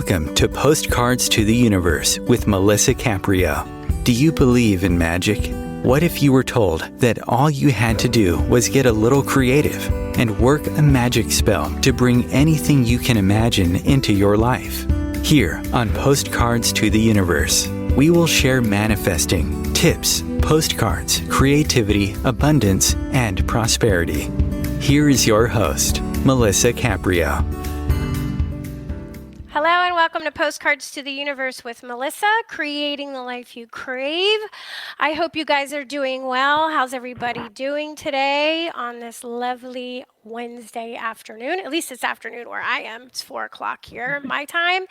Welcome to Postcards to the Universe with Melisa Caprio. Do you believe in magic? What if you were told that all you had to do was get a little creative and work a magic spell to bring anything you can imagine into your life? Here on Postcards to the Universe, we will share manifesting, tips, postcards, creativity, abundance, and prosperity. Here is your host, Melisa Caprio. Hello and welcome to Postcards to the Universe with Melisa, creating the life you crave. I hope you guys are doing well. How's everybody doing today on this lovely Wednesday afternoon? At least it's afternoon where I am. It's 4 o'clock here, my time.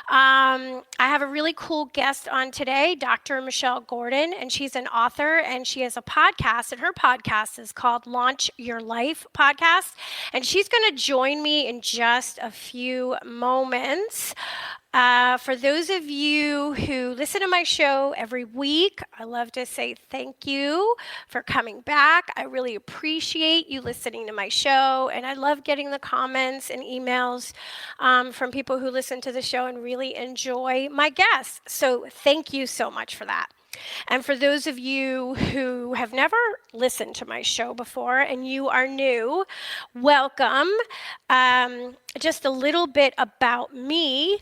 I have a really cool guest on today, Dr. Michelle Gordon, and she's an author and she has a podcast, and her podcast is called Launch Your Life Podcast, and she's going to join me in just a few moments. For those of you who listen to my show every week, I love to say thank you for coming back. I really appreciate you listening to my show, and I love getting the comments and emails from people who listen to the show and really enjoy my guests. So thank you so much for that. And for those of you who have never listened to my show before and you are new, welcome. Just a little bit about me.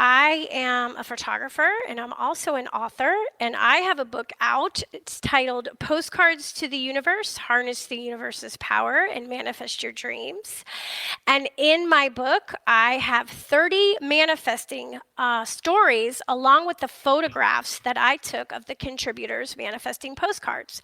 I am a photographer and I'm also an author, and I have a book out. It's titled Postcards to the Universe, Harness the Universe's Power and Manifest Your Dreams. And in my book, I have 30 manifesting stories along with the photographs that I took of the contributors manifesting postcards.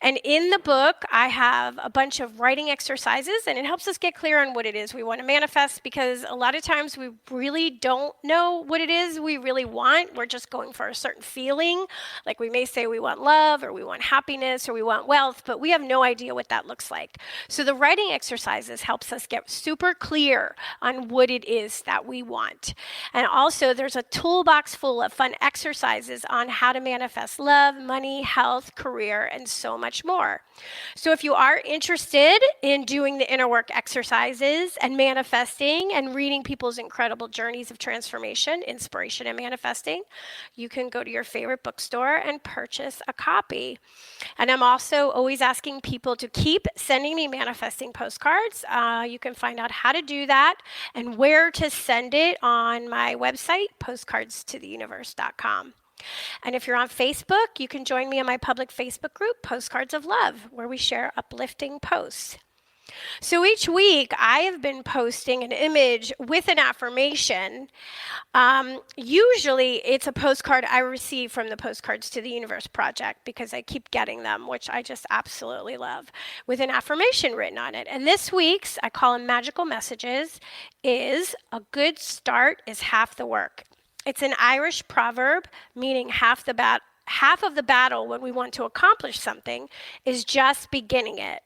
And in the book, I have a bunch of writing exercises, and it helps us get clear on what it is we want to manifest, because a lot of times we really don't know what it is we really want. We're just going for a certain feeling. Like we may say we want love, or we want happiness, or we want wealth, but we have no idea what that looks like. So the writing exercises helps us get super clear on what it is that we want. And also there's a toolbox full of fun exercises on how to manifest love, money, health, career, and so much more. So if you are interested in doing the inner work exercises and manifesting and reading people's incredible journeys of transformation, inspiration, and manifesting, you can go to your favorite bookstore and purchase a copy. And I'm also always asking people to keep sending me manifesting postcards. You can find out how to do that and where to send it on my website, postcardstotheuniverse.com. And if you're on Facebook, you can join me in my public Facebook group, Postcards of Love, where we share uplifting posts. So each week, I have been posting an image with an affirmation. Usually, it's a postcard I receive from the Postcards to the Universe project, because I keep getting them, which I just absolutely love, with an affirmation written on it. And this week's, I call them magical messages, is a good start is half the work. It's an Irish proverb meaning half of the battle when we want to accomplish something is just beginning it.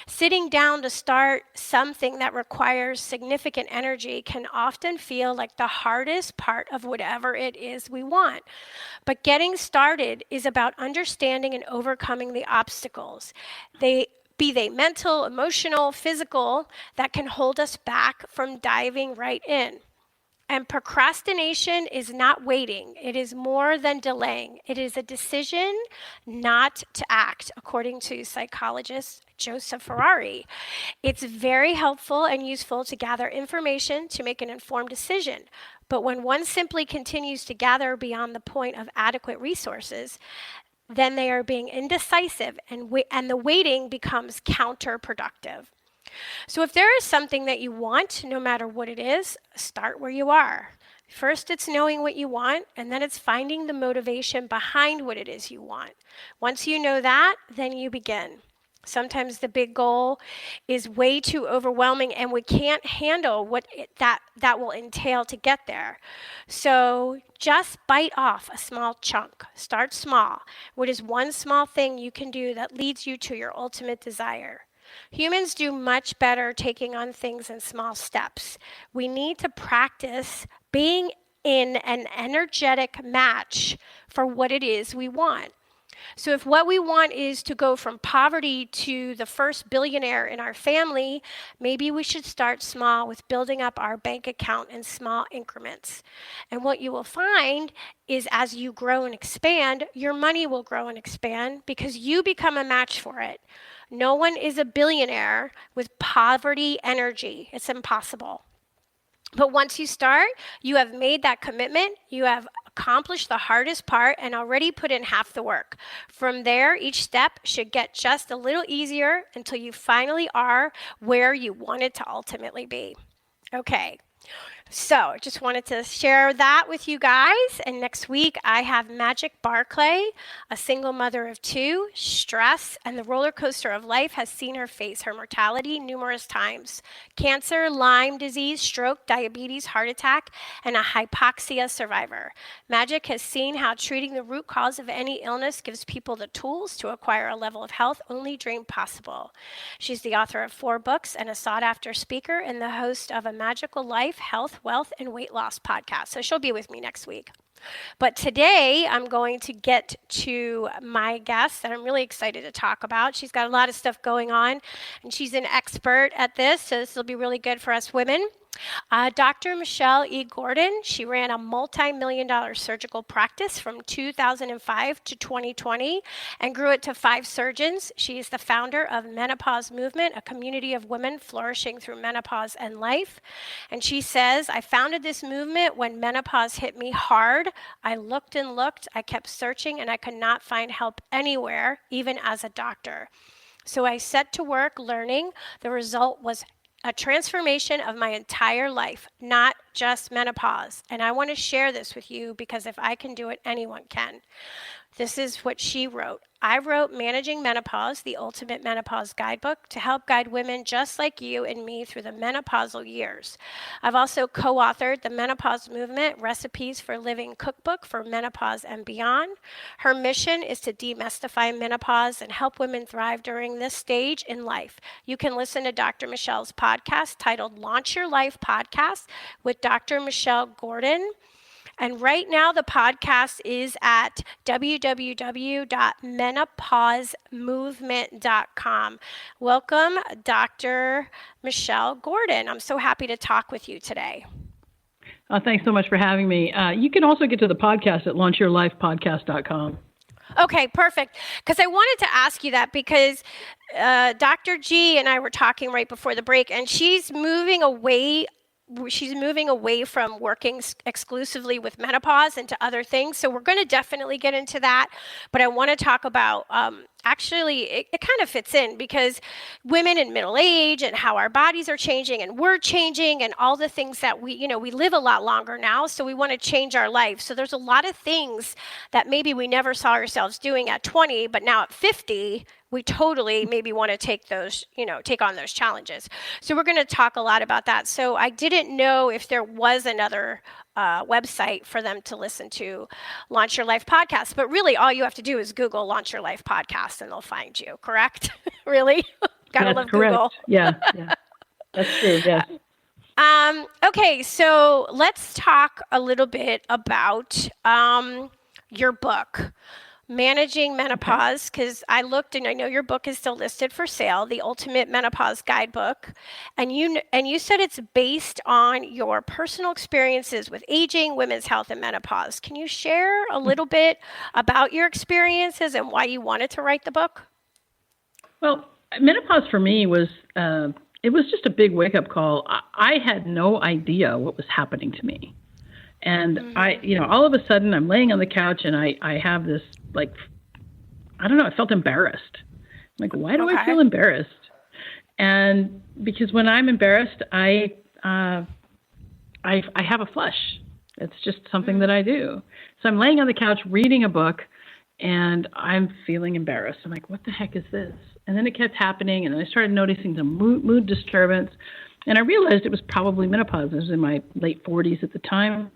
Sitting down to start something that requires significant energy can often feel like the hardest part of whatever it is we want. But getting started is about understanding and overcoming the obstacles. Be they mental, emotional, physical, that can hold us back from diving right in. And procrastination is not waiting. It is more than delaying. It is a decision not to act, according to psychologist Joseph Ferrari. It's very helpful and useful to gather information to make an informed decision. But when one simply continues to gather beyond the point of adequate resources, then they are being indecisive, and the waiting becomes counterproductive. So if there is something that you want, no matter what it is, start where you are. First, it's knowing what you want, and then it's finding the motivation behind what it is you want. Once you know that, then you begin. Sometimes the big goal is way too overwhelming, and we can't handle what that will entail to get there. So just bite off a small chunk. Start small. What is one small thing you can do that leads you to your ultimate desire? Humans do much better taking on things in small steps. We need to practice being in an energetic match for what it is we want. So if what we want is to go from poverty to the first billionaire in our family, maybe we should start small with building up our bank account in small increments. And what you will find is as you grow and expand, your money will grow and expand because you become a match for it. No one is a billionaire with poverty energy. It's impossible. But once you start, you have made that commitment, you have accomplished the hardest part and already put in half the work. From there, each step should get just a little easier until you finally are where you wanted to ultimately be. Okay. So just wanted to share that with you guys. And next week, I have Magic Barclay, a single mother of two, stress, and the roller coaster of life has seen her face her mortality numerous times. Cancer, Lyme disease, stroke, diabetes, heart attack, and a hypoxia survivor. Magic has seen how treating the root cause of any illness gives people the tools to acquire a level of health only dreamed possible. She's the author of 4 books and a sought-after speaker and the host of a Magical Life, Health, Wealth, and Weight Loss podcast. So she'll be with me next week. But today I'm going to get to my guest that I'm really excited to talk about. She's got a lot of stuff going on, and she's an expert at this, so this will be really good for us women. Dr. Michelle E. Gordon, she ran a multi-million-dollar surgical practice from 2005 to 2020 and grew it to 5 surgeons. She is the founder of Menopause Movement, a community of women flourishing through menopause and life. And she says, I founded this movement when menopause hit me hard. I looked and looked, I kept searching, and I could not find help anywhere, even as a doctor. So I set to work learning. The result was a transformation of my entire life, not just menopause. And I want to share this with you because if I can do it, anyone can. This is what she wrote. I wrote Managing Menopause, the ultimate menopause guidebook, to help guide women just like you and me through the menopausal years. I've also co-authored the Menopause Movement, Recipes for Living Cookbook for Menopause and Beyond. Her mission is to demystify menopause and help women thrive during this stage in life. You can listen to Dr. Michelle's podcast titled Launch Your Life Podcast with Dr. Michelle Gordon. And right now, the podcast is at www.menopausemovement.com. Welcome, Dr. Michelle Gordon. I'm so happy to talk with you today. Thanks so much for having me. You can also get to the podcast at launchyourlifepodcast.com. Okay, perfect. Because I wanted to ask you that because Dr. G and I were talking right before the break, and she's moving away from working exclusively with menopause into other things. So we're going to definitely get into that. But I want to talk about, actually, it kind of fits in because women in middle age and how our bodies are changing and we're changing and all the things that we live a lot longer now. So we want to change our life. So there's a lot of things that maybe we never saw ourselves doing at 20, but now at 50, we totally maybe want to take on those challenges. So we're going to talk a lot about that. So I didn't know if there was another website for them to listen to Launch Your Life Podcast, but really all you have to do is Google Launch Your Life Podcast and they'll find you, correct? Really? Gotta love correct. Google. Yeah. That's true, yes. Okay, so let's talk a little bit about your book. Managing Menopause, because I looked and I know your book is still listed for sale, the Ultimate Menopause Guidebook, and you said it's based on your personal experiences with aging, women's health, and menopause. Can you share a little bit about your experiences and why you wanted to write the book? Well, menopause for me was it was just a big wake-up call. I had no idea what was happening to me. And all of a sudden I'm laying on the couch and I have this, I felt embarrassed. I'm like, why do I feel embarrassed? And because when I'm embarrassed, I have a flush. It's just something that I do. So I'm laying on the couch reading a book and I'm feeling embarrassed. I'm like, what the heck is this? And then it kept happening. And then I started noticing the mood disturbance. And I realized it was probably menopause. I was in my late 40s at the time.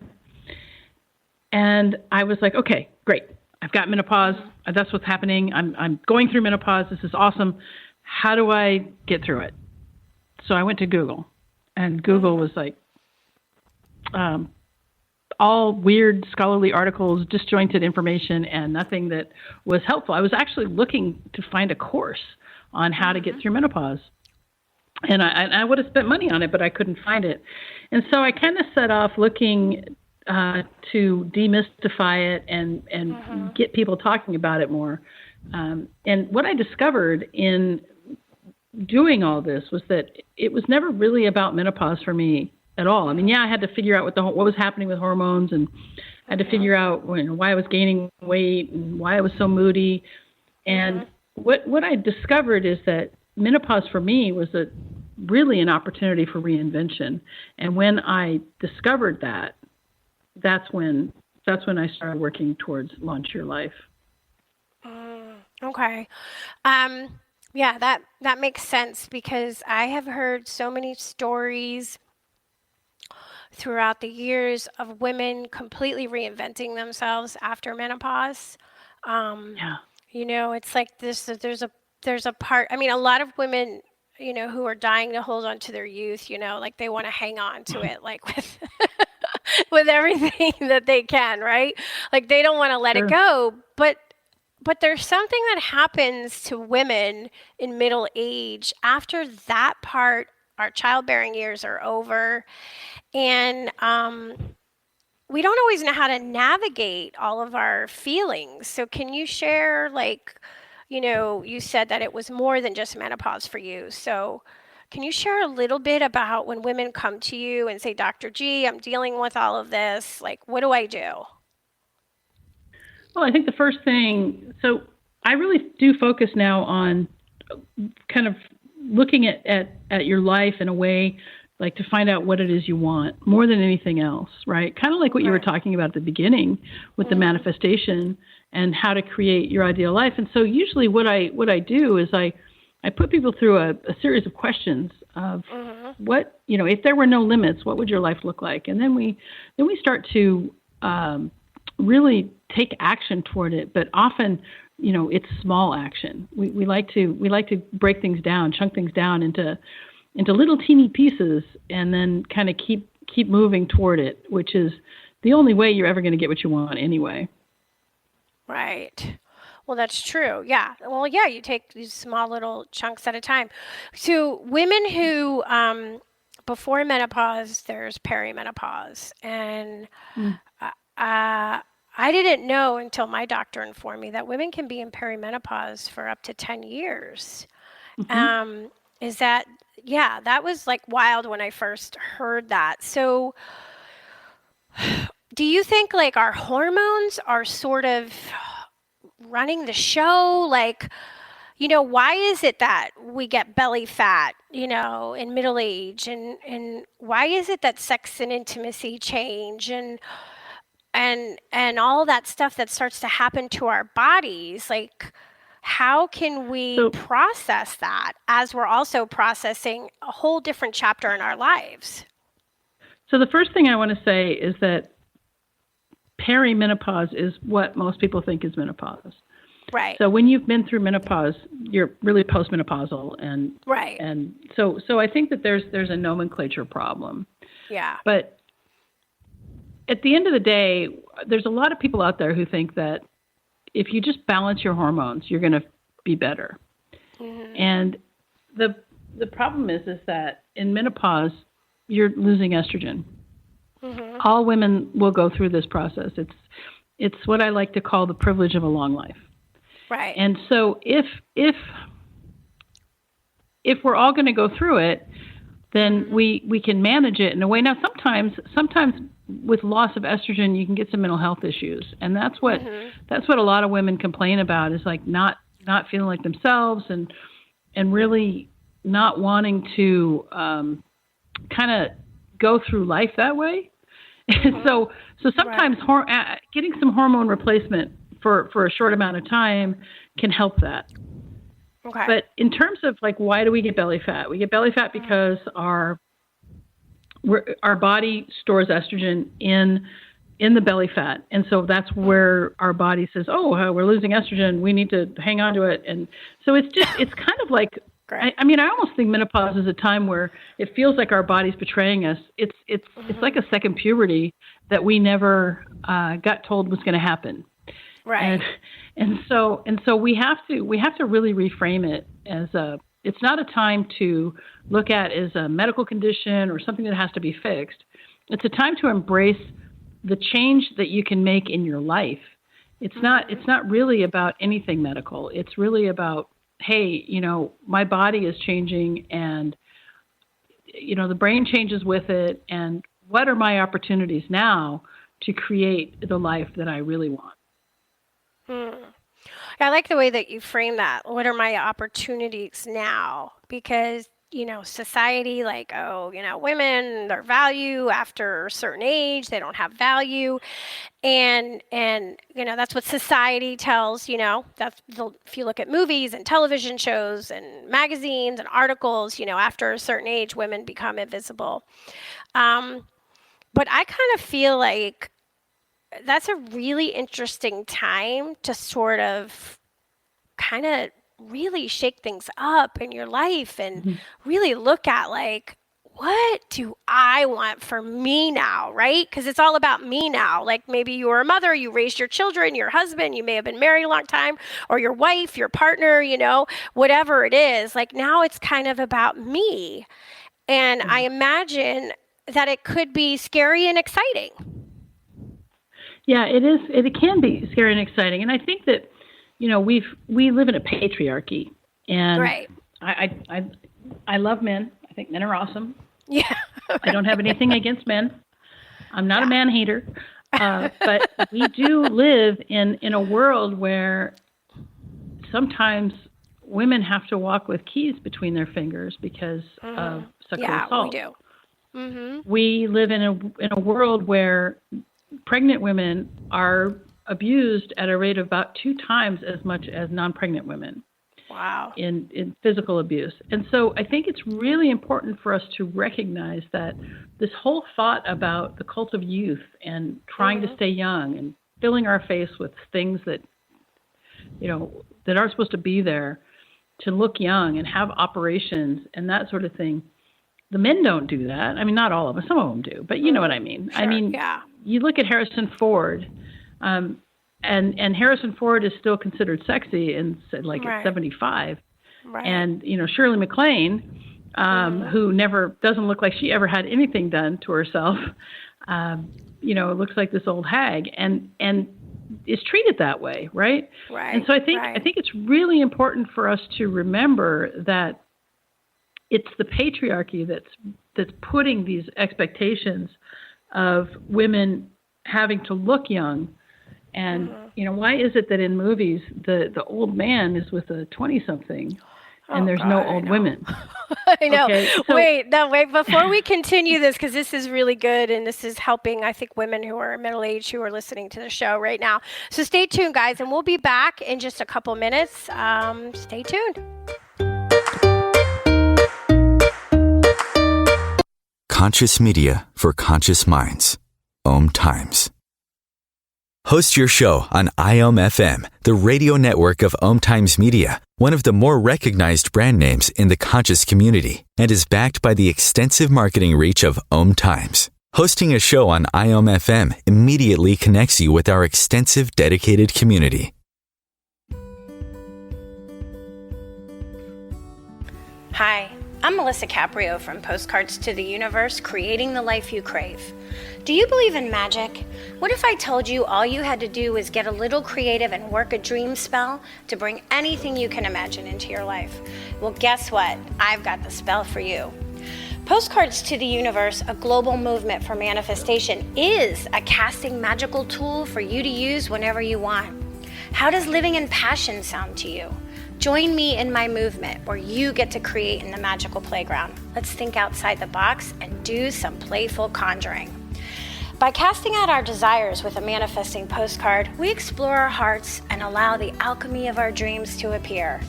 And I was like, okay, great. I've got menopause. That's what's happening. I'm going through menopause. This is awesome. How do I get through it? So I went to Google. And Google was like, all all weird scholarly articles, disjointed information, and nothing that was helpful. I was actually looking to find a course on how to get through menopause. And I would have spent money on it, but I couldn't find it. And so I kind of set off looking to demystify it and get people talking about it more. And what I discovered in doing all this was that it was never really about menopause for me at all. I mean, yeah, I had to figure out what was happening with hormones, and I had to figure out why I was gaining weight and why I was so moody. And what I discovered is that menopause for me was really an opportunity for reinvention. And when I discovered that, that's when I started working towards Launch Your Life. Okay. Yeah, that makes sense, because I have heard so many stories throughout the years of women completely reinventing themselves after menopause. It's like this. There's a part. I mean, a lot of women, who are dying to hold on to their youth. Like they want to hang on to it, like with with everything that they can, right? Like they don't want to let it go, But there's something that happens to women in middle age after that part. Our childbearing years are over, and we don't always know how to navigate all of our feelings. So can you share, you said that it was more than just menopause for you. So can you share a little bit about when women come to you and say, Dr. G, I'm dealing with all of this. Like, what do I do? Well, I think the first thing, so I really do focus now on kind of looking at your life in a way like to find out what it is you want more than anything else, right? Kind of like what you were talking about at the beginning with the manifestation and how to create your ideal life. And so usually what I do is I put people through a series of questions of what, if there were no limits, what would your life look like? And then we start to really take action toward it, but often, it's small action. We like to break things down, chunk things down into little teeny pieces, and then kind of keep moving toward it, which is the only way you're ever going to get what you want anyway. Right. Well, that's true. Yeah. Well, yeah, you take these small little chunks at a time. So women who, before menopause, there's perimenopause, and I didn't know until my doctor informed me that women can be in perimenopause for up to 10 years. That was like wild when I first heard that. So do you think like our hormones are sort of running the show? Like, why is it that we get belly fat, in middle age? And why is it that sex and intimacy change and all that stuff that starts to happen to our bodies? Like, how can we process that as we're also processing a whole different chapter in our lives? So the first thing I want to say is that perimenopause is what most people think is menopause. Right. So when you've been through menopause, you're really postmenopausal, and so I think that there's a nomenclature problem. Yeah. But at the end of the day, there's a lot of people out there who think that if you just balance your hormones, you're going to be better. And the problem is that in menopause, you're losing estrogen. All women will go through this process. It's what I like to call the privilege of a long life. Right. And so if we're all going to go through it, then we can manage it in a way. Now, sometimes with loss of estrogen, you can get some mental health issues, and that's what a lot of women complain about, is like not feeling like themselves and really not wanting to kind of go through life that way. So sometimes getting some hormone replacement for a short amount of time can help that. Okay. But in terms of like, why do we get belly fat? We get belly fat because our body stores estrogen in the belly fat. And so that's where our body says, we're losing estrogen. We need to hang on to it. And so it's kind of like Great. I mean, I almost think menopause is a time where it feels like our body's betraying us. It's like a second puberty that we never got told was going to happen. Right. And so we have to really reframe it as it's not a time to look at as a medical condition or something that has to be fixed. It's a time to embrace the change that you can make in your life. It's not really about anything medical. It's really about, hey, my body is changing, and the brain changes with it, and what are my opportunities now to create the life that I really want? I like the way that you frame that. What are my opportunities now? Because, society, like, women, their value after a certain age, they don't have value. And that's what society tells, if you look at movies and television shows and magazines and articles, after a certain age, women become invisible. But I kind of feel like that's a really interesting time to sort of kind of really shake things up in your life and really look at, like, what do I want for me now, right? Because it's all about me now. Like, maybe you were a mother, you raised your children, your husband, you may have been married a long time, or your wife, your partner, whatever it is. Like, now it's kind of about me. And I imagine that it could be scary and exciting. Yeah, it is. It can be scary and exciting. And I think that, we live in a patriarchy, and right. I love men. I think men are awesome. Yeah. I don't have anything against men. I'm not a man hater. But we do live in a world where sometimes women have to walk with keys between their fingers because of sexual assault. Yeah, we do. We live in a world where pregnant women are abused at a rate of about 2 times as much as non-pregnant women. Wow. In physical abuse. And so I think it's really important for us to recognize that this whole thought about the cult of youth and trying to stay young and filling our face with things that, that aren't supposed to be there, to look young and have operations and that sort of thing. The men don't do that. I mean, not all of them. Some of them do. But you know what I mean. Sure. I mean, you look at Harrison Ford, and Harrison Ford is still considered sexy and at 75. Right. And, Shirley MacLaine, who doesn't look like she ever had anything done to herself, looks like this old hag and is treated that way. Right. Right. And so I think it's really important for us to remember that it's the patriarchy that's putting these expectations of women having to look young. And, why is it that in movies, the old man is with a 20-something and there's no old women? I know. Okay, so, wait, before we continue this, because this is really good and this is helping, I think, women who are middle-aged who are listening to the show right now. So stay tuned, guys, and we'll be back in just a couple minutes. Stay tuned. Conscious media for conscious minds. OMTimes. Host your show on IOM-FM, the radio network of OMTimes Media, one of the more recognized brand names in the conscious community, and is backed by the extensive marketing reach of OMTimes. Hosting a show on IOM-FM immediately connects you with our extensive dedicated community. Hi, I'm Melisa Caprio from Postcards to the Universe, creating the life you crave. Do you believe in magic? What if I told you all you had to do was get a little creative and work a dream spell to bring anything you can imagine into your life? Well, guess what? I've got the spell for you. Postcards to the Universe, a global movement for manifestation, is a casting magical tool for you to use whenever you want. How does living in passion sound to you? Join me in my movement where you get to create in the magical playground. Let's think outside the box and do some playful conjuring. By casting out our desires with a manifesting postcard, we explore our hearts and allow the alchemy of our dreams to appear.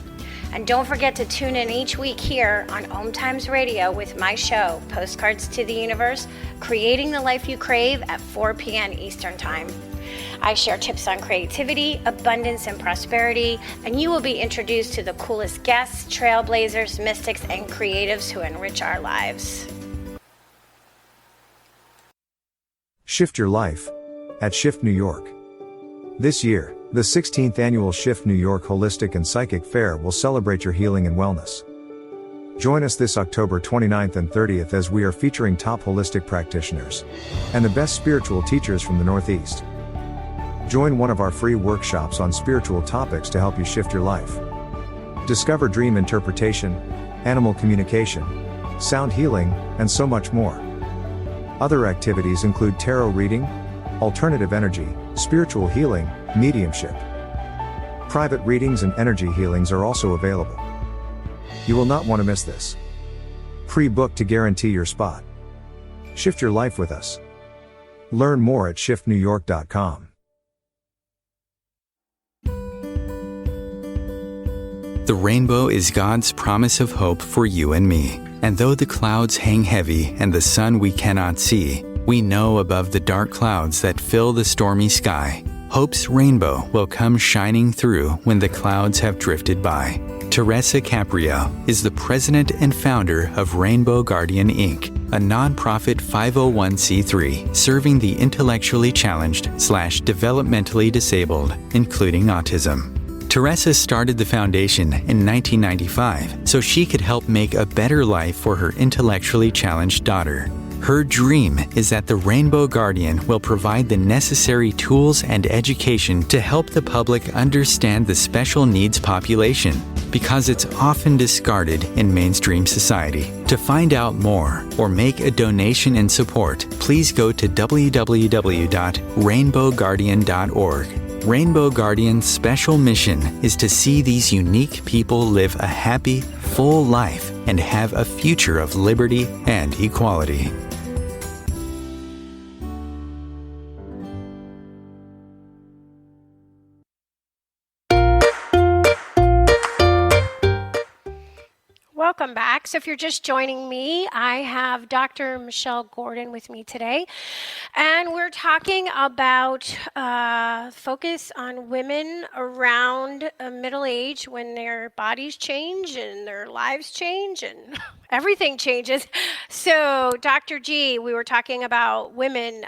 And don't forget to tune in each week here on OMTimes Radio with my show, Postcards to the Universe, creating the life you crave at 4 p.m. Eastern Time. I share tips on creativity, abundance, and prosperity, and you will be introduced to the coolest guests, trailblazers, mystics, and creatives who enrich our lives. Shift Your Life at Shift New York. This year, the 16th annual Shift New York Holistic and Psychic Fair will celebrate your healing and wellness. Join us this October 29th and 30th as we are featuring top holistic practitioners and the best spiritual teachers from the Northeast. Join one of our free workshops on spiritual topics to help you shift your life. Discover dream interpretation, animal communication, sound healing, and so much more. Other activities include tarot reading, alternative energy, spiritual healing, mediumship. Private readings and energy healings are also available. You will not want to miss this. Pre-book to guarantee your spot. Shift your life with us. Learn more at shiftnewyork.com. The rainbow is God's promise of hope for you and me. And though the clouds hang heavy and the sun we cannot see, we know above the dark clouds that fill the stormy sky, hope's rainbow will come shining through when the clouds have drifted by. Teresa Caprio is the president and founder of Rainbow Guardian Inc., a nonprofit 501c3 serving the intellectually challenged/developmentally disabled, including autism. Teresa started the foundation in 1995 so she could help make a better life for her intellectually challenged daughter. Her dream is that the Rainbow Guardian will provide the necessary tools and education to help the public understand the special needs population, because it's often discarded in mainstream society. To find out more or make a donation in support, please go to www.rainbowguardian.org. Rainbow Guardian's special mission is to see these unique people live a happy, full life and have a future of liberty and equality. Welcome back. So if you're just joining me, I have Dr. Michelle Gordon with me today, and we're talking about focus on women around middle age when their bodies change and their lives change and everything changes. So Dr. G, we were talking about women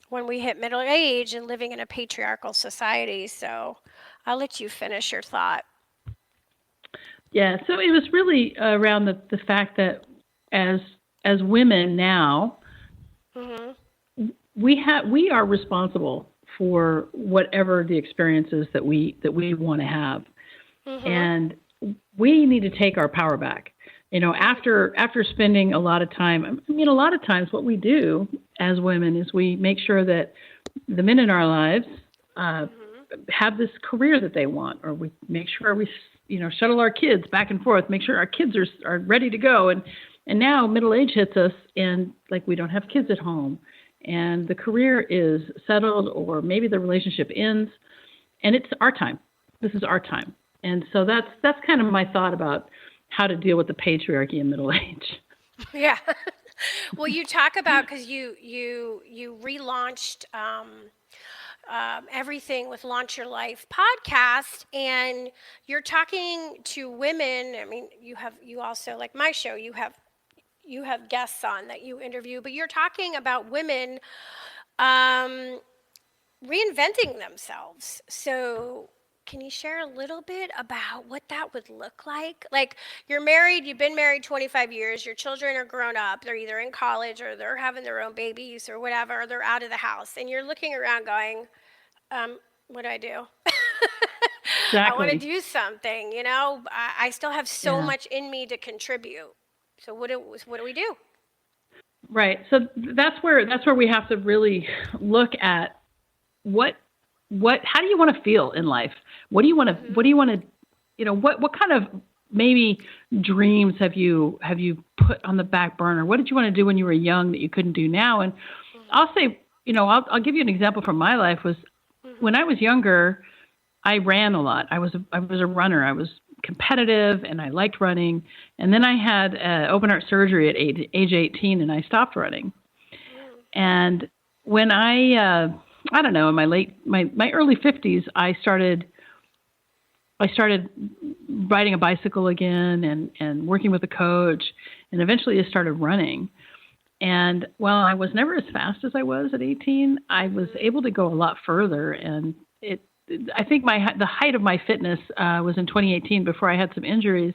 when we hit middle age and living in a patriarchal society. So I'll let you finish your thought. Yeah, so it was really around the fact that as women now, we are responsible for whatever the experiences that we want to have, and we need to take our power back. You know, after spending a lot of time, a lot of times what we do as women is we make sure that the men in our lives have this career that they want, or we make sure we shuttle our kids back and forth, make sure our kids are ready to go. And now middle age hits us and we don't have kids at home and the career is settled, or maybe the relationship ends and it's our time. This is our time. And so that's kind of my thought about how to deal with the patriarchy in middle age. Yeah. Well, you talk about, because you relaunched everything with Launch Your Life podcast, and you're talking to women. I mean, you also, like my show, you have guests on that you interview, but you're talking about women reinventing themselves. So can you share a little bit about what that would look like? Like, you're married, you've been married 25 years, your children are grown up, they're either in college or they're having their own babies or whatever, or they're out of the house, and you're looking around going, what do I do? Exactly. I want to do something, I still have so much in me to contribute. So what do we do? Right. So that's where we have to really look at how do you want to feel in life? What do you want to, what kind of maybe dreams have you put on the back burner? What did you want to do when you were young that you couldn't do now? And I'll say, I'll give you an example from my life. Was when I was younger, I ran a lot. I was a runner. I was competitive and I liked running. And then I had open heart surgery at age 18 and I stopped running. And when I I don't know, in my early 50s, I started riding a bicycle again and working with a coach, and eventually I started running. And while I was never as fast as I was at 18, I was able to go a lot further. And I think the height of my fitness was in 2018 before I had some injuries.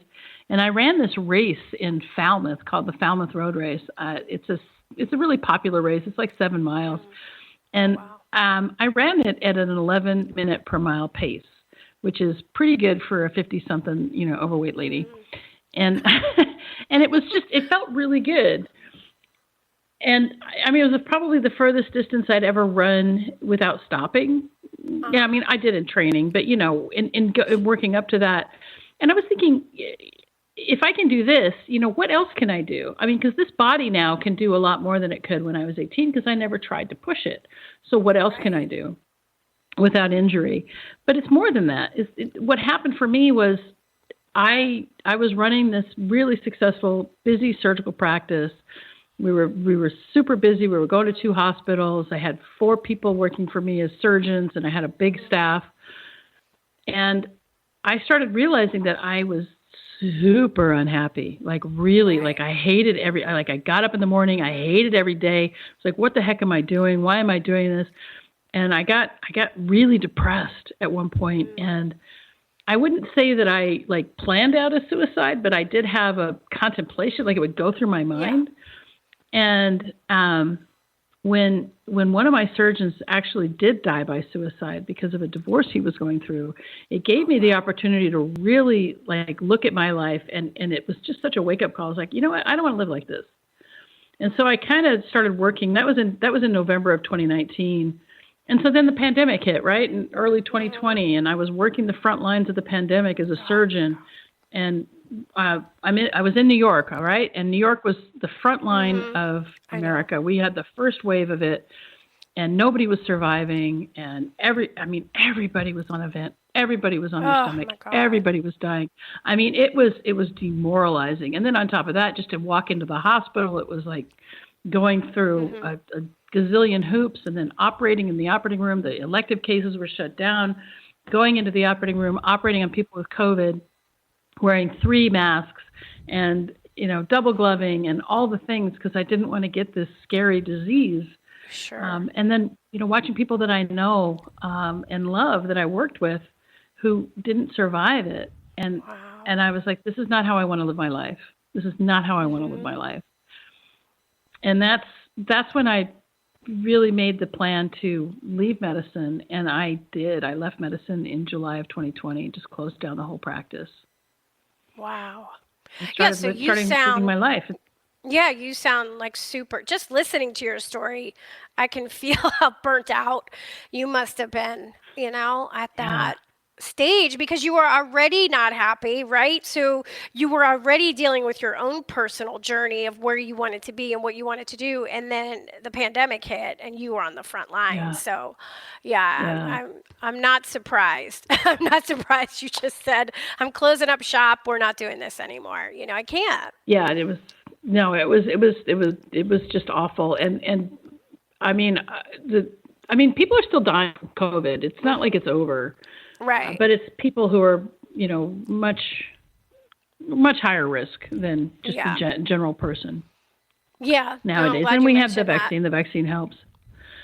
And I ran this race in Falmouth called the Falmouth Road Race. It's a really popular race. It's like 7 miles. And I ran it at an 11-minute per mile pace, which is pretty good for a 50-something, overweight lady. And and it felt really good. And I mean, it was probably the furthest distance I'd ever run without stopping. Yeah, I mean, I did in training, but in working up to that. And I was thinking, if I can do this, what else can I do? I mean, because this body now can do a lot more than it could when I was 18 because I never tried to push it. So what else can I do without injury? But it's more than that. What happened for me was I was running this really successful, busy surgical practice. We were super busy. We were going to 2 hospitals. I had 4 people working for me as surgeons, and I had a big staff. And I started realizing that I was super unhappy, like really, like I hated I got up in the morning, I hated every day. It's like, what the heck am I doing? Why am I doing this? And I got really depressed at one point, and I wouldn't say that I planned out a suicide, but I did have a contemplation, like it would go through my mind. Yeah. And when one of my surgeons actually did die by suicide because of a divorce he was going through, it gave me the opportunity to really look at my life, and it was just such a wake up call. I was like, you know what, I don't want to live like this. And so I kind of started working. That was in November of 2019. And so then the pandemic hit, right, in early 2020, and I was working the front lines of the pandemic as a surgeon. And I was in New York, all right? And New York was the front line of America. We had the first wave of it, and nobody was surviving. And everybody was on a vent. Everybody was on their stomach. Everybody was dying. I mean, it was demoralizing. And then on top of that, just to walk into the hospital, it was like going through a gazillion hoops, and then operating in the operating room. The elective cases were shut down. Going into the operating room, operating on people with COVID, wearing 3 masks and, double gloving and all the things because I didn't want to get this scary disease. Sure. And then, watching people that I know and love that I worked with who didn't survive it. And and I was like, this is not how I want to live my life. This is not how I want to live my life. And that's when I really made the plan to leave medicine. And I did. I left medicine in July of 2020, just closed down the whole practice. Wow. So you sound my life. Yeah, you sound like super. Just listening to your story, I can feel how burnt out you must have been, at that stage because you were already not happy, right? So you were already dealing with your own personal journey of where you wanted to be and what you wanted to do, and then the pandemic hit and you were on the front line. Yeah. So I'm not surprised. I'm not surprised you just said, I'm closing up shop, we're not doing this anymore. I can't. Yeah, it was just awful. And I mean people are still dying from COVID. It's not like it's over. Right. But it's people who are, much higher risk than just the general person. Yeah. Nowadays. And we have the vaccine. The vaccine helps.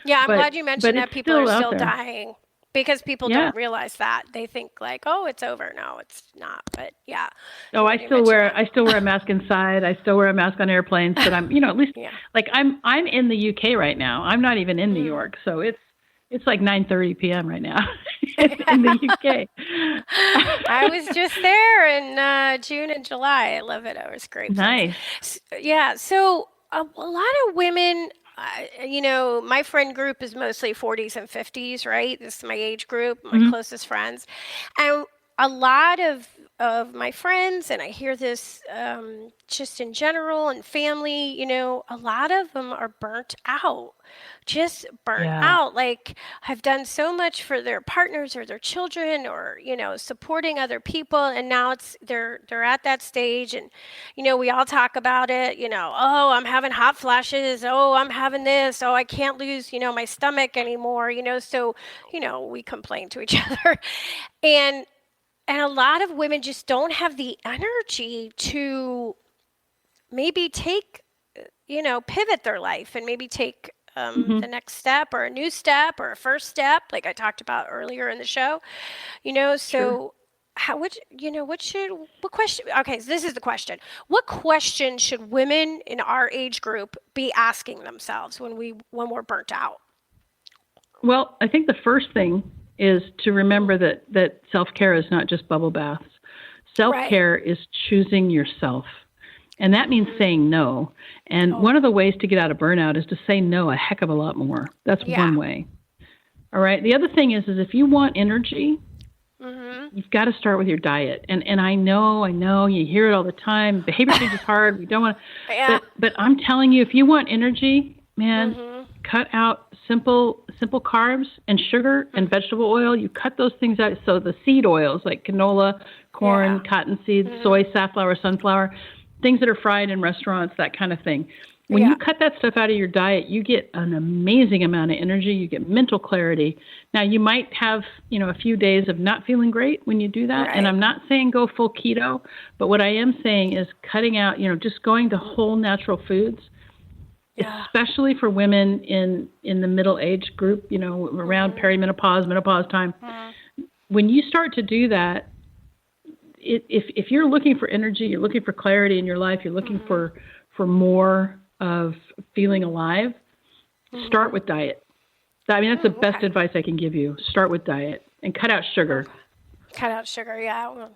Yeah, I'm glad you mentioned that people are still dying because people don't realize that. They think like, oh, it's over. No, it's not. But yeah. Oh, I still wear a mask inside. I still wear a mask on airplanes, but I'm, at least I'm in the UK right now. I'm not even in New York. So it's like 9:30 p.m. right now in the UK. I was just there in June and July. I love it. It was great. Nice. Yeah. So a lot of women, my friend group is mostly 40s and 50s, right? This is my age group, my closest friends. And a lot of of my friends, and I hear this just in general and family, a lot of them are burnt out, just burnt Yeah. out. Like, have done so much for their partners or their children, or, supporting other people. And now they're at that stage. And, we all talk about it, oh, I'm having hot flashes. Oh, I'm having this. Oh, I can't lose, my stomach anymore, so, we complain to each other. And a lot of women just don't have the energy to maybe take, pivot their life and maybe take the next step, or a new step, or a first step, like I talked about earlier in the show. So Sure. what question? Okay, so this is the question. What question should women in our age group be asking themselves when we're burnt out? Well, I think the first thing is to remember that self-care is not just bubble baths. Self-care is choosing yourself. And that means saying no. And one of the ways to get out of burnout is to say no a heck of a lot more. That's one way. All right. The other thing is if you want energy, you've got to start with your diet. And I know, you hear it all the time. Behavior change is hard. We don't want to. But I'm telling you, if you want energy, man, cut out simple carbs and sugar and vegetable oil. You cut those things out. So the seed oils like canola, corn, cottonseed, soy, safflower, sunflower, things that are fried in restaurants, that kind of thing. When you cut that stuff out of your diet, you get an amazing amount of energy. You get mental clarity. Now, you might have, a few days of not feeling great when you do that. Right. And I'm not saying go full keto, but what I am saying is cutting out, just going to whole natural foods, especially for women in the middle age group, around perimenopause, menopause time. When you start to do that, if you're looking for energy, you're looking for clarity in your life, you're looking for more of feeling alive, start with diet. I mean, that's the best advice I can give you. Start with diet and cut out sugar. Cut out sugar, And alcohol.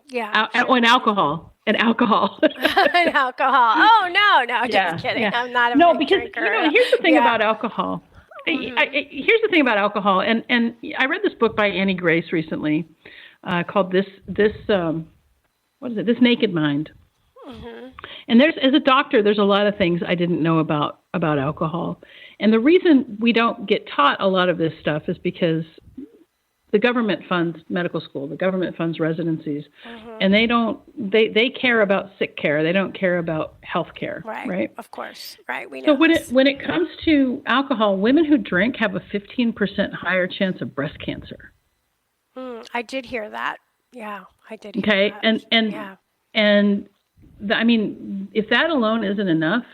And alcohol. And alcohol. Oh, no, just kidding. I'm not a big drinker. Here's the thing about alcohol. Here's the thing about alcohol. And I read this book by Annie Grace recently called This Naked Mind. And as a doctor, there's a lot of things I didn't know about alcohol. And the reason we don't get taught a lot of this stuff is because the government funds medical school, the government funds residencies, and they care about sick care. They don't care about health care, right? Of course, right. We know. So when it comes to alcohol, women who drink have a 15% higher chance of breast cancer. I did hear that. Yeah, I did hear that. And I mean, if that alone isn't enough,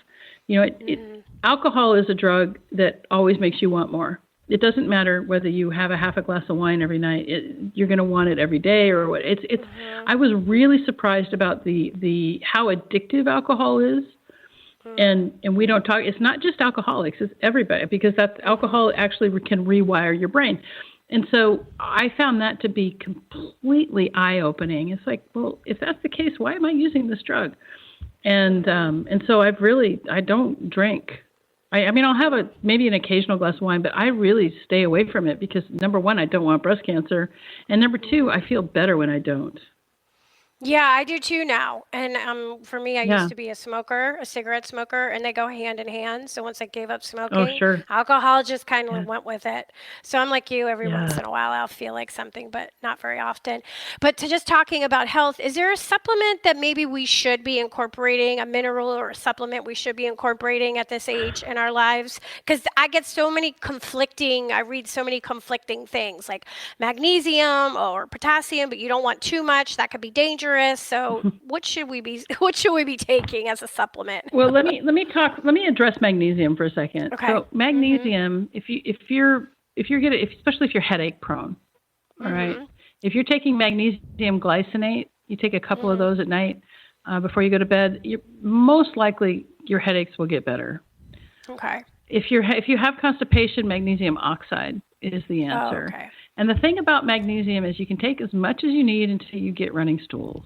alcohol is a drug that always makes you want more. It doesn't matter whether you have a half a glass of wine every night. You're going to want it every day or what. It's. I was really surprised about the how addictive alcohol is, and we don't talk. It's not just alcoholics. It's everybody, because alcohol actually can rewire your brain. And so I found that to be completely eye-opening. It's like, well, if that's the case, why am I using this drug? And so I don't drink. I mean, I'll have maybe an occasional glass of wine, but I really stay away from it because, number one, I don't want breast cancer. And number two, I feel better when I don't. Yeah, I do too now. And for me, I used to be a cigarette smoker, and they go hand in hand. So once I gave up smoking, alcohol just kind of went with it. So I'm like you, every once in a while I'll feel like something, but not very often. But to just talking about health, is there a supplement that maybe we should be incorporating, a mineral or a supplement we should be incorporating at this age in our lives? Because I read so many conflicting things like magnesium or potassium, but you don't want too much. That could be dangerous. So what should we be taking as a supplement? Well, let me address magnesium for a second. Okay. So magnesium, especially if you're headache prone, all right. If you're taking magnesium glycinate, you take a couple of those at night before you go to bed. Most likely your headaches will get better. Okay. If you have constipation, magnesium oxide is the answer. Oh, okay. And the thing about magnesium is you can take as much as you need until you get running stools.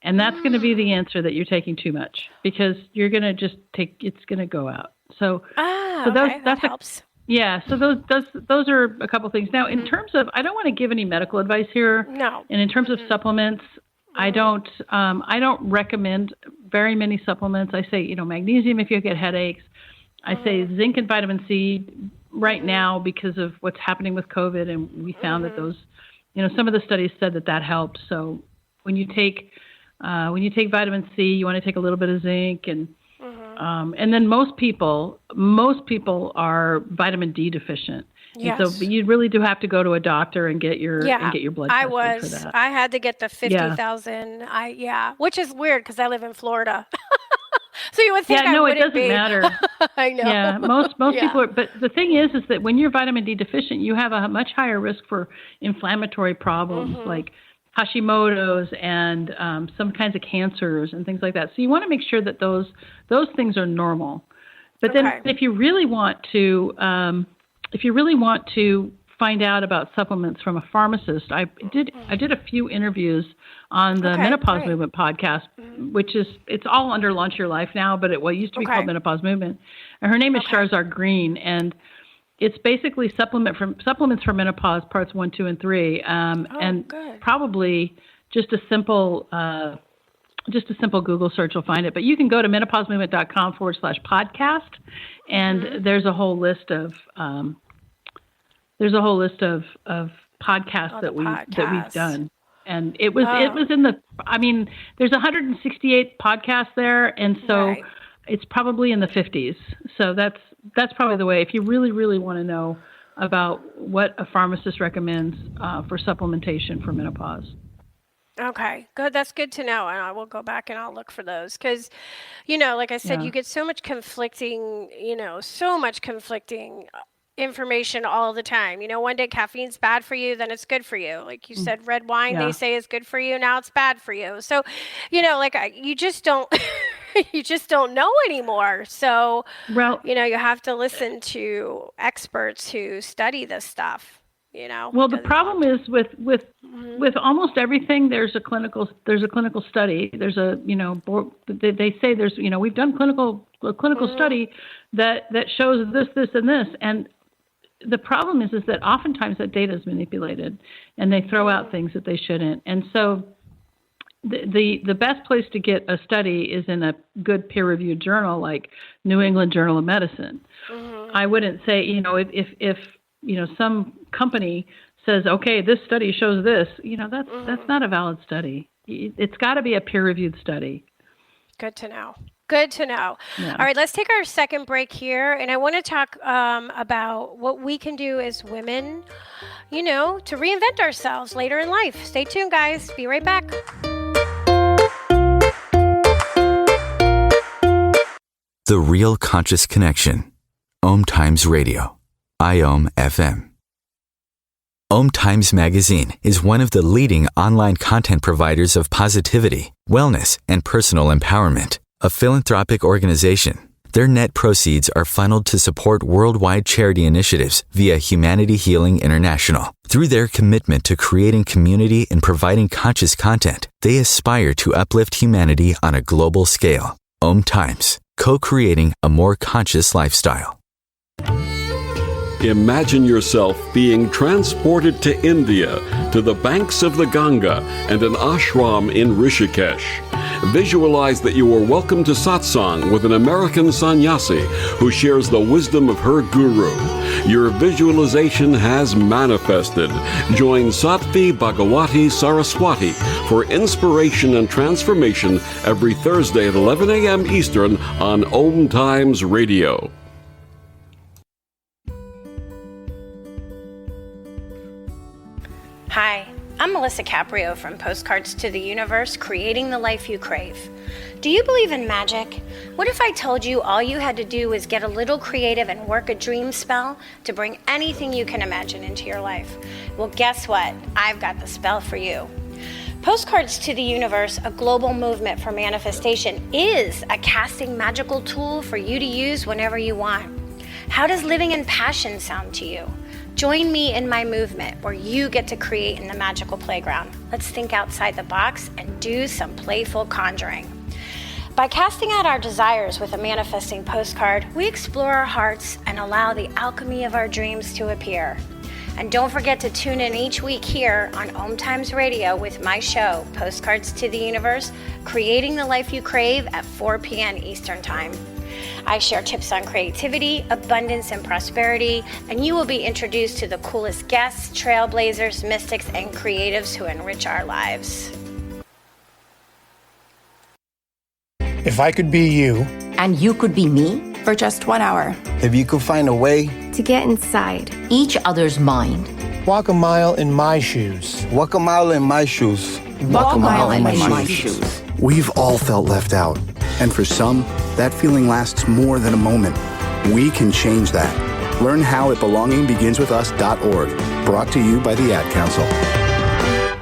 And that's going to be the answer that you're taking too much, because you're going to it's going to go out. So that helps. So those are a couple things. Now, in terms of, I don't want to give any medical advice here. No. And in terms of supplements, I don't recommend very many supplements. I say, magnesium if you get headaches. I say zinc and vitamin C right now because of what's happening with COVID, and we found that those, some of the studies said that helps. So when you take vitamin C, you want to take a little bit of zinc, and then most people are vitamin D deficient. Yes. And so you really do have to go to a doctor and get your blood tested for that. I had to get the 50,000. Which is weird because I live in Florida. So you would think I wouldn't it doesn't be. matter. I know. Yeah, most people are. But the thing is that when you're vitamin D deficient, you have a much higher risk for inflammatory problems like Hashimoto's and some kinds of cancers and things like that. So you want to make sure that those things are normal. But then if you really want to find out about supplements from a pharmacist, I did a few interviews on the Menopause Movement podcast, which it's all under Launch Your Life now, but it used to be called Menopause Movement. And her name is Sharzar Green, and it's basically supplements for menopause parts 1, 2, and 3, probably just a simple Google search will find it. But you can go to menopausemovement.com/podcast, and there's a whole list of podcasts that we've done. And it was in the, there's 168 podcasts there. And so it's probably in the 50s. So that's probably the way, if you really, really want to know about what a pharmacist recommends for supplementation for menopause. Okay, good. That's good to know. And I will go back and I'll look for those because, like I said, you get so much conflicting information all the time. One day caffeine's bad for you, then it's good for you. Like you said, red wine, they say is good for you. Now it's bad for you. So, you just don't, you just don't know anymore. So, you have to listen to experts who study this stuff. Well, the problem is with almost everything. There's a clinical study. There's a they say there's we've done clinical study that shows this and this, and the problem is that oftentimes that data is manipulated, and they throw out things that they shouldn't. And so the best place to get a study is in a good peer-reviewed journal like New England Journal of Medicine. I wouldn't say if some company says, okay, this study shows this, that's not a valid study. It's got to be a peer-reviewed study. Good to know. Yeah. All right, let's take our second break here. And I want to talk about what we can do as women, to reinvent ourselves later in life. Stay tuned, guys. Be right back. The Real Conscious Connection. OMTimes Radio. IOM FM. OMTimes Magazine is one of the leading online content providers of positivity, wellness, and personal empowerment. A philanthropic organization, their net proceeds are funneled to support worldwide charity initiatives via Humanity Healing International. Through their commitment to creating community and providing conscious content, they aspire to uplift humanity on a global scale. OMTimes, co-creating a more conscious lifestyle. Imagine yourself being transported to India, to the banks of the Ganga and an ashram in Rishikesh. Visualize that you are welcome to satsang with an American sannyasi who shares the wisdom of her guru. Your visualization has manifested. Join Sattvi Bhagawati Saraswati for inspiration and transformation every Thursday at 11 a.m. Eastern on OMTimes Radio. Hi, I'm Melisa Caprio from Postcards to the Universe, creating the life you crave. Do you believe in magic? What if I told you all you had to do was get a little creative and work a dream spell to bring anything you can imagine into your life? Well, guess what? I've got the spell for you. Postcards to the Universe, a global movement for manifestation, is a casting magical tool for you to use whenever you want. How does living in passion sound to you? Join me in my movement where you get to create in the magical playground. Let's think outside the box and do some playful conjuring. By casting out our desires with a manifesting postcard, we explore our hearts and allow the alchemy of our dreams to appear. And don't forget to tune in each week here on OMTimes Radio with my show, Postcards to the Universe, Creating the Life You Crave at 4 p.m. Eastern Time. I share tips on creativity, abundance, and prosperity, and you will be introduced to the coolest guests, trailblazers, mystics, and creatives who enrich our lives. If I could be you, and you could be me, for just 1 hour. if you could find a way, to get inside each other's mind, walk a mile in my shoes. Walk a mile in my shoes. walk a mile in my shoes. We've all felt left out, and for some, that feeling lasts more than a moment. We can change that. Learn how at belongingbeginswithus.org. Brought to you by the Ad Council.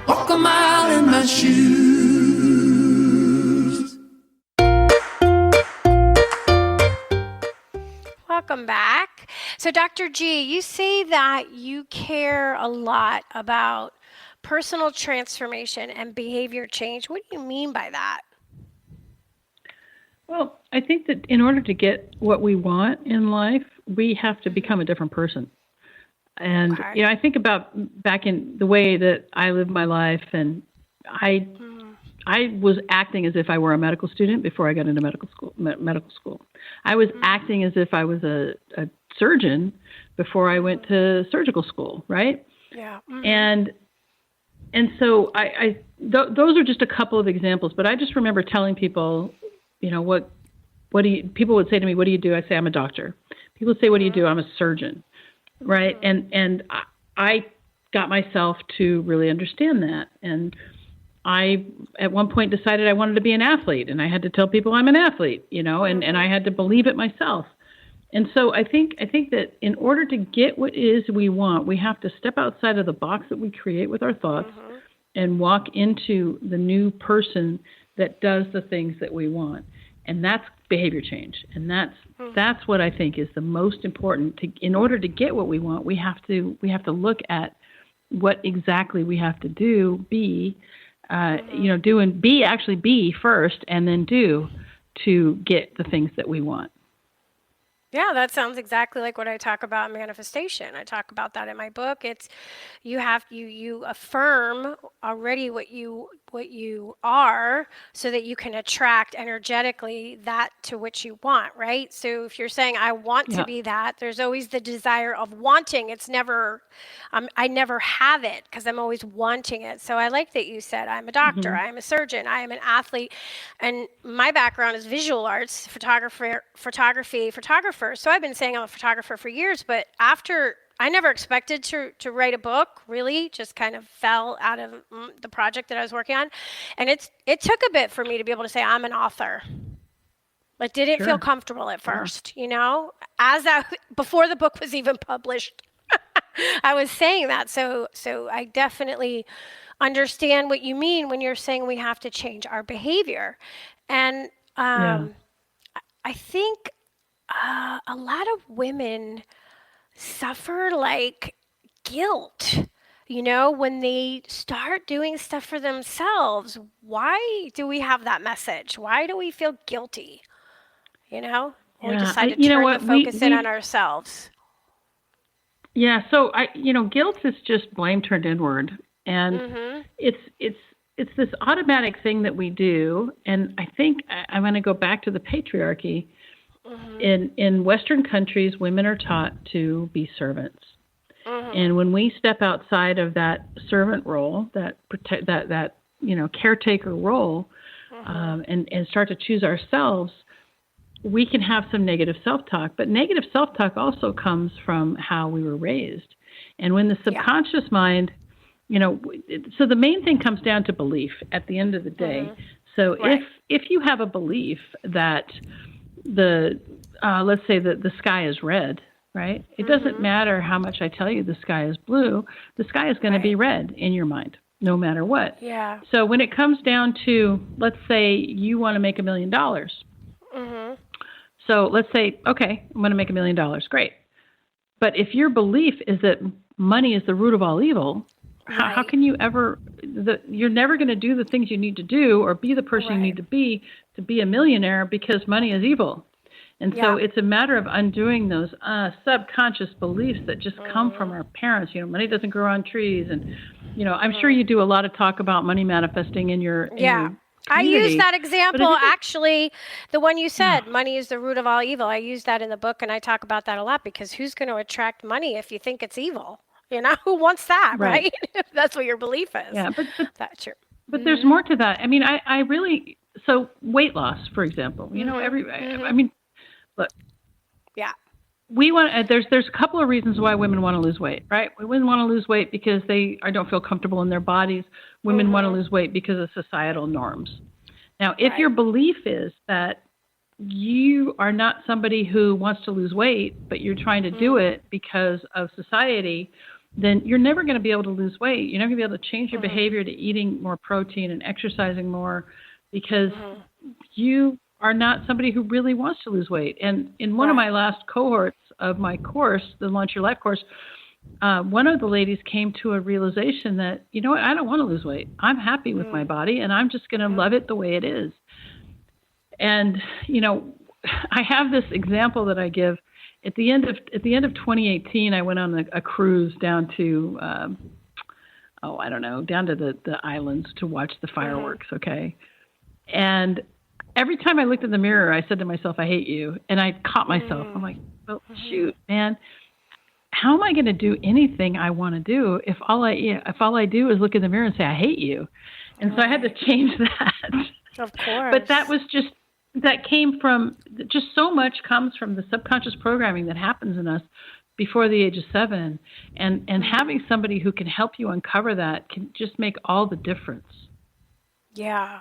Walk a mile in my shoes. Welcome back. So, Dr. G, you say that you care a lot about personal transformation and behavior change. What do you mean by that? Well, I think that in order to get what we want in life, we have to become a different person. And, Okay. I think about back in the way that I lived my life, and I was acting as if I were a medical student before I got into medical school. I was acting as if I was a surgeon before I went to surgical school, right? Yeah. And so those are just a couple of examples, but I just remember telling people, what do you, people would say to me, what do you do? I say, I'm a doctor. People would say, what do you do? I'm a surgeon, right? And I got myself to really understand that. And I, at one point, decided I wanted to be an athlete, and I had to tell people I'm an athlete, and I had to believe it myself. And so I think that in order to get what it is we want, we have to step outside of the box that we create with our thoughts and walk into the new person that does the things that we want. And that's behavior change. And that's what I think is the most important. In order to get what we want, we have to look at what exactly we have to do, be first, and then do to get the things that we want. Yeah, that sounds exactly like what I talk about in manifestation. I talk about that in my book. It's you affirm already what you are, so that you can attract energetically that to which you want, right? So if you're saying I want to be that, there's always the desire of wanting. It's never I never have it because I'm always wanting it. So I like that you said I'm a doctor, I'm a surgeon, I am an athlete, and my background is visual arts, photography. So I've been saying I'm a photographer for years, but after I never expected to write a book, really, just kind of fell out of the project that I was working on. And it took a bit for me to be able to say I'm an author. Like, didn't feel comfortable at first, before the book was even published. I was saying that. So I definitely understand what you mean when you're saying we have to change our behavior. And I think a lot of women suffer like guilt, when they start doing stuff for themselves. Why do we have that message? Why do we feel guilty? We decide to turn the focus in on ourselves. Yeah, so guilt is just blame turned inward, and it's this automatic thing that we do. And I think I'm going to go back to the patriarchy. In Western countries, women are taught to be servants, and when we step outside of that servant role, that caretaker role, and start to choose ourselves, we can have some negative self-talk. But negative self-talk also comes from how we were raised, and when the subconscious mind, so the main thing comes down to belief at the end of the day. So if you have a belief that let's say that the sky is red, right? It doesn't matter how much I tell you the sky is blue. The sky is going to be red in your mind, no matter what. Yeah. So when it comes down to, let's say you want to make $1 million. So let's say, okay, I'm going to make $1 million. Great. But if your belief is that money is the root of all evil, how can you ever, you're never going to do the things you need to do or be the person you need to be a millionaire, because money is evil. And so it's a matter of undoing those subconscious beliefs that just come from our parents. Money doesn't grow on trees. And, I'm sure you do a lot of talk about money manifesting in your I use that example, actually, the one you said, money is the root of all evil. I use that in the book, and I talk about that a lot, because who's going to attract money if you think it's evil? Who wants that, right? If that's what your belief is. Yeah, but that's true. But there's more to that. I mean, I really, so weight loss, for example, I mean, look. Yeah. We want, there's a couple of reasons why women want to lose weight, right? Women want to lose weight because they don't feel comfortable in their bodies. Women want to lose weight because of societal norms. Now, if your belief is that you are not somebody who wants to lose weight, but you're trying to do it because of society, then you're never going to be able to lose weight. You're never going to be able to change your behavior to eating more protein and exercising more, because you are not somebody who really wants to lose weight. And in one of my last cohorts of my course, the Launch Your Life course, one of the ladies came to a realization that, I don't want to lose weight. I'm happy with my body, and I'm just going to love it the way it is. And, I have this example that I give. At the end of 2018, I went on a cruise down to, down to the islands to watch the fireworks, okay? And every time I looked in the mirror, I said to myself, I hate you. And I caught myself. I'm like, well, shoot, man, how am I going to do anything I want to do if all I do is look in the mirror and say, I hate you? And so I had to change that. Of course. But that came from, just so much comes from the subconscious programming that happens in us before the age of 7. And having somebody who can help you uncover that can just make all the difference. Yeah.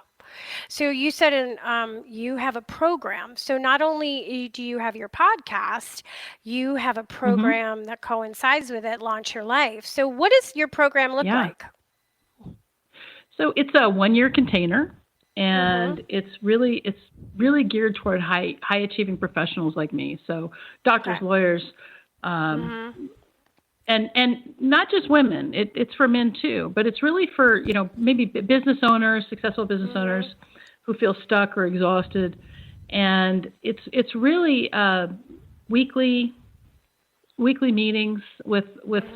So you said you have a program. So not only do you have your podcast, you have a program that coincides with it, Launch Your Life. So what does your program look like? So it's a 1-year container, and it's really geared toward high achieving professionals like me. So doctors, lawyers, and not just women. It's for men too, but it's really for, maybe business owners, successful business owners who feel stuck or exhausted. And it's really weekly meetings with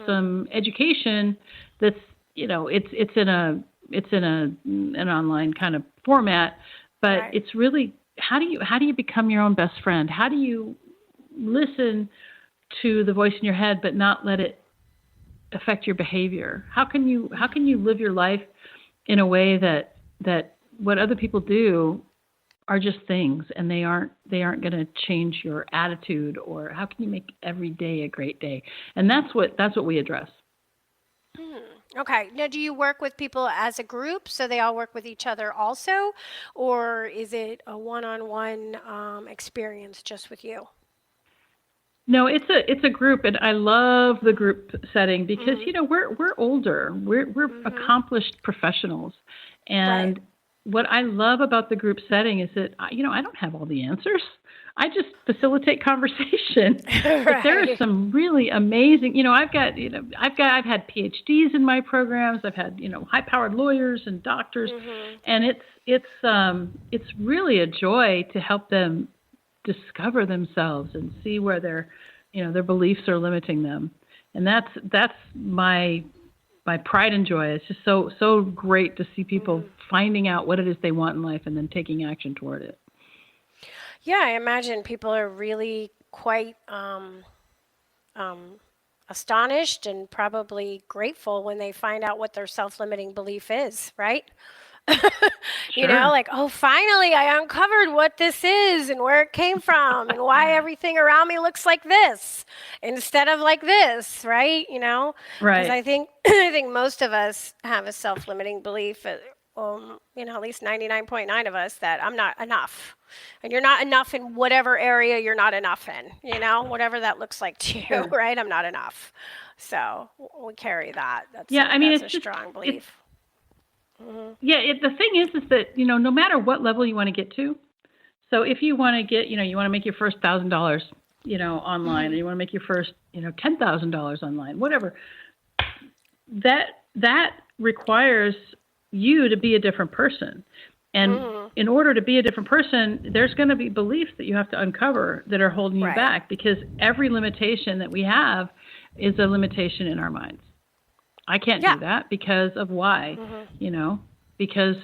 some education that's, it's in an online kind of format, but it's really, how do you become your own best friend? How do you listen to the voice in your head, but not let it affect your behavior? How can you live your life in a way that what other people do are just things, and they aren't going to change your attitude? Or how can you make every day a great day? And that's what we address. Okay. Now, do you work with people as a group, so they all work with each other also, or is it a one-on-one experience just with you? No, it's a group, and I love the group setting because we're older, we're accomplished professionals, and what I love about the group setting is that I don't have all the answers. I just facilitate conversation. But there are some really amazing. I've had PhDs in my programs. I've had high-powered lawyers and doctors, and it's really a joy to help them discover themselves and see where their beliefs are limiting them. And that's my pride and joy. It's just so great to see people finding out what it is they want in life and then taking action toward it. Yeah, I imagine people are really quite astonished and probably grateful when they find out what their self-limiting belief is, right? Like, oh, finally I uncovered what this is and where it came from and why everything around me looks like this instead of like this, right? Right. Because I think most of us have a self-limiting belief, at least 99.9 of us, that I'm not enough. And you're not enough in whatever area you're not enough in, whatever that looks like to you, right? I'm not enough. So we carry that. That's a strong belief. The thing is that, no matter what level you want to get to, so if you want to get, you want to make your first $1,000, online, or you want to make your first, $10,000 online, whatever, that requires you to be a different person. And in order to be a different person, there's going to be beliefs that you have to uncover that are holding you back, because every limitation that we have is a limitation in our minds. I can't do that because of why, because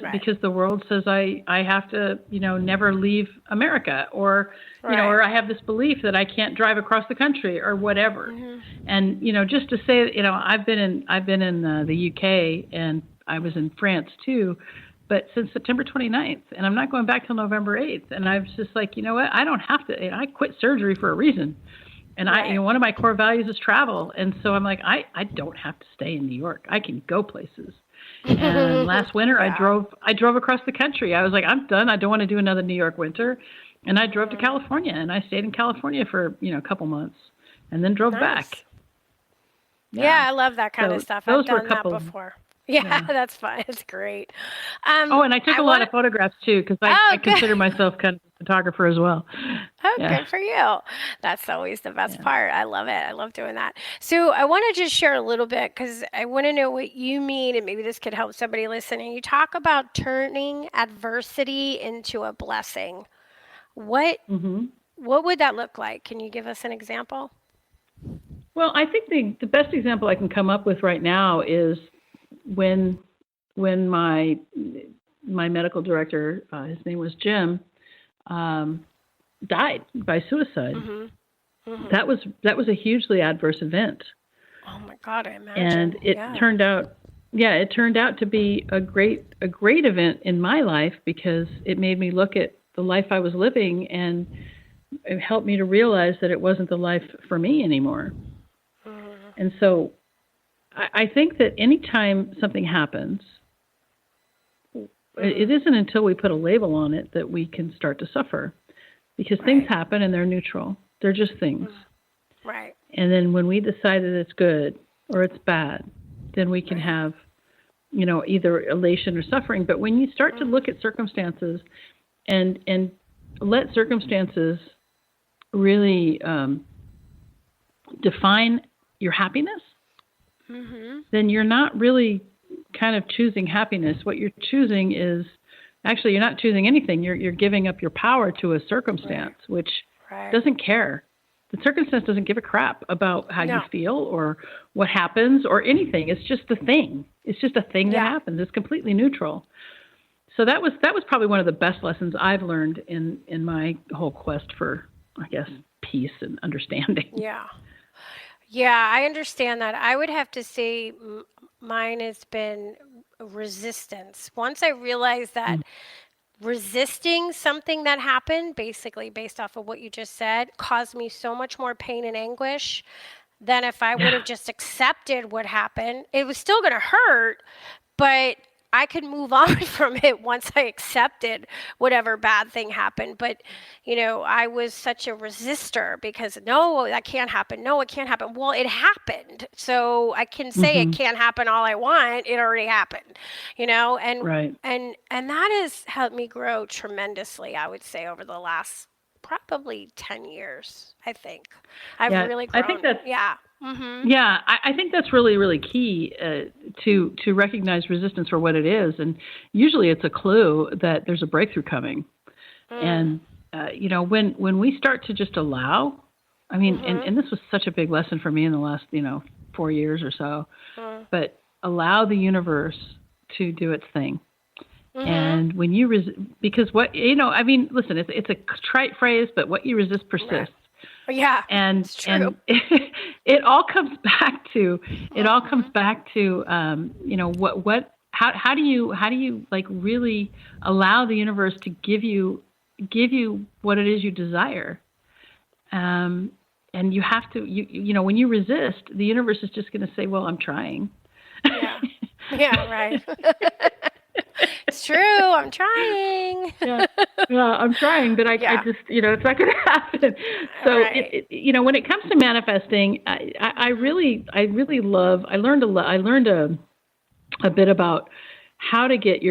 the world says I have to, never leave America, or, or I have this belief that I can't drive across the country or whatever. And, just to say, I've been in the UK, and I was in France too, but since September 29th, and I'm not going back till November 8th. And I was just like, you know what? I don't have to, I quit surgery for a reason. And one of my core values is travel. And so I'm like, I don't have to stay in New York. I can go places. And last winter, I drove across the country. I was like, I'm done. I don't want to do another New York winter. And I drove to California, and I stayed in California for, a couple months, and then drove back. Yeah, I love that kind of stuff. I've done that before. Yeah, that's fun. It's great. And I took a lot of photographs too, because I consider myself kind of a photographer as well. Oh, good for you. That's always the best part. I love it. I love doing that. So I want to just share a little bit, because I want to know what you mean, and maybe this could help somebody listening. You talk about turning adversity into a blessing. What would that look like? Can you give us an example? Well, I think the best example I can come up with right now is when my medical director, his name was Jim, died by suicide. That was a hugely adverse event. Oh my God, I imagine. And it turned out to be a great event in my life, because it made me look at the life I was living, and it helped me to realize that it wasn't the life for me anymore. And so I think that anytime something happens, it isn't until we put a label on it that we can start to suffer, because things happen and they're neutral. They're just things. Right. And then when we decide that it's good or it's bad, then we can have, either elation or suffering. But when you start to look at circumstances and let circumstances really define your happiness, then you're not really kind of choosing happiness. What you're choosing is, actually, you're not choosing anything. You're giving up your power to a circumstance, which doesn't care. The circumstance doesn't give a crap about how you feel or what happens or anything. It's just a thing. It's just a thing that happens. It's completely neutral. So that was probably one of the best lessons I've learned in my whole quest for, I guess, peace and understanding. Yeah, I understand that. I would have to say mine has been resistance. Once I realized that resisting something that happened, basically based off of what you just said, caused me so much more pain and anguish than if I would have just accepted what happened. It was still going to hurt, but I could move on from it once I accepted whatever bad thing happened. But, I was such a resistor, because no, that can't happen. No, it can't happen. Well, it happened. So I can say it can't happen all I want. It already happened, and that has helped me grow tremendously, I would say, over the last probably 10 years, I think. I've really grown. I think that's, I think that's really, really key to recognize resistance for what it is. And usually it's a clue that there's a breakthrough coming. And, when we start to just allow, and this was such a big lesson for me in the last, 4 years or so, but allow the universe to do its thing. And when you because what, listen, it's a trite phrase, but what you resist persists. Yeah, and it's true. And it all comes back to how do you like really allow the universe to give you what it is you desire, and you have to when you resist, the universe is just going to say, well, I'm trying. Yeah, right. It's true. I'm trying. I'm trying, but I just, it's not going to happen. So, when it comes to manifesting, I learned a bit about how to get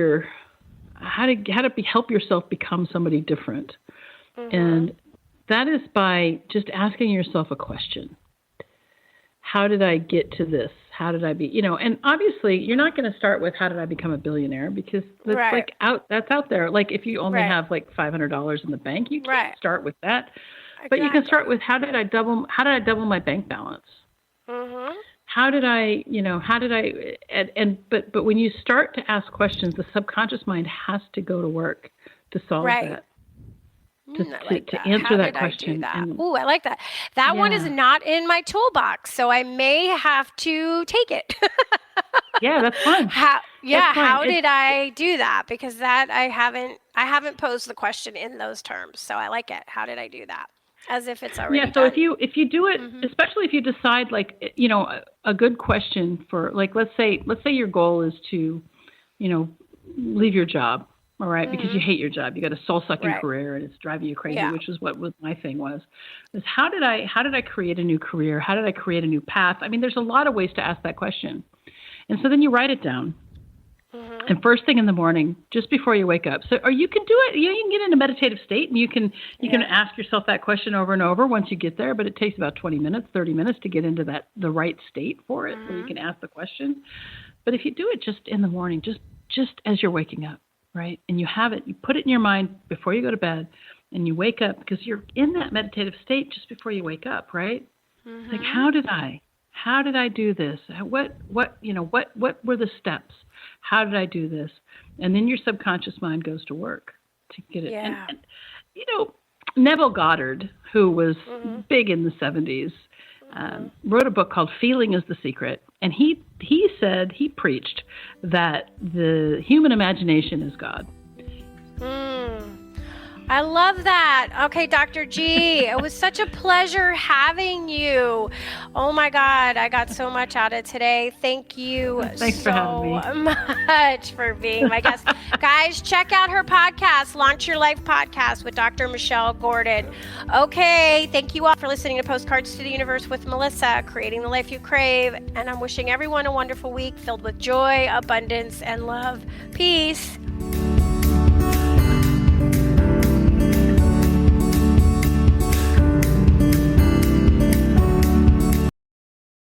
help yourself become somebody different. And that is by just asking yourself a question. How did I get to this? How did I be, and obviously you're not going to start with how did I become a billionaire, because that's that's out there. Like if you only have like $500 in the bank, you can't start with that. Exactly. But you can start with how did I double my bank balance? Mm-hmm. But when you start to ask questions, the subconscious mind has to go to work to solve that. To answer that question. I like that. That one is not in my toolbox, so I may have to take it. Yeah, that's fine. How did I do that? Because that I haven't posed the question in those terms. So I like it. How did I do that? As if it's already so done. if you do it, especially if you decide a good question for, like, let's say your goal is to, leave your job. All right, because you hate your job, you got a soul-sucking career, and it's driving you crazy, which is what my thing was. Is how did I create a new career? How did I create a new path? I mean, there's a lot of ways to ask that question, and so then you write it down. And first thing in the morning, just before you wake up. Or you can do it. You can get in a meditative state, and you can ask yourself that question over and over once you get there. But it takes about 20 minutes, 30 minutes to get into the right state for it, where you can ask the question. But if you do it just in the morning, just as you're waking up. Right? And you have it, you put it in your mind before you go to bed, and you wake up, because you're in that meditative state just before you wake up, right? It's like, how did I do this? What were the steps? How did I do this? And then your subconscious mind goes to work to get it. Yeah. And Neville Goddard, who was big in the 70s, wrote a book called Feeling is the Secret. And he preached that the human imagination is God. I love that. Okay, Dr. G, it was such a pleasure having you. Oh my God, I got so much out of today. Thank you so much for being my guest. Guys, check out her podcast, Launch Your Life Podcast with Dr. Michelle Gordon. Okay, thank you all for listening to Postcards to the Universe with Melissa, creating the life you crave. And I'm wishing everyone a wonderful week filled with joy, abundance, and love. Peace.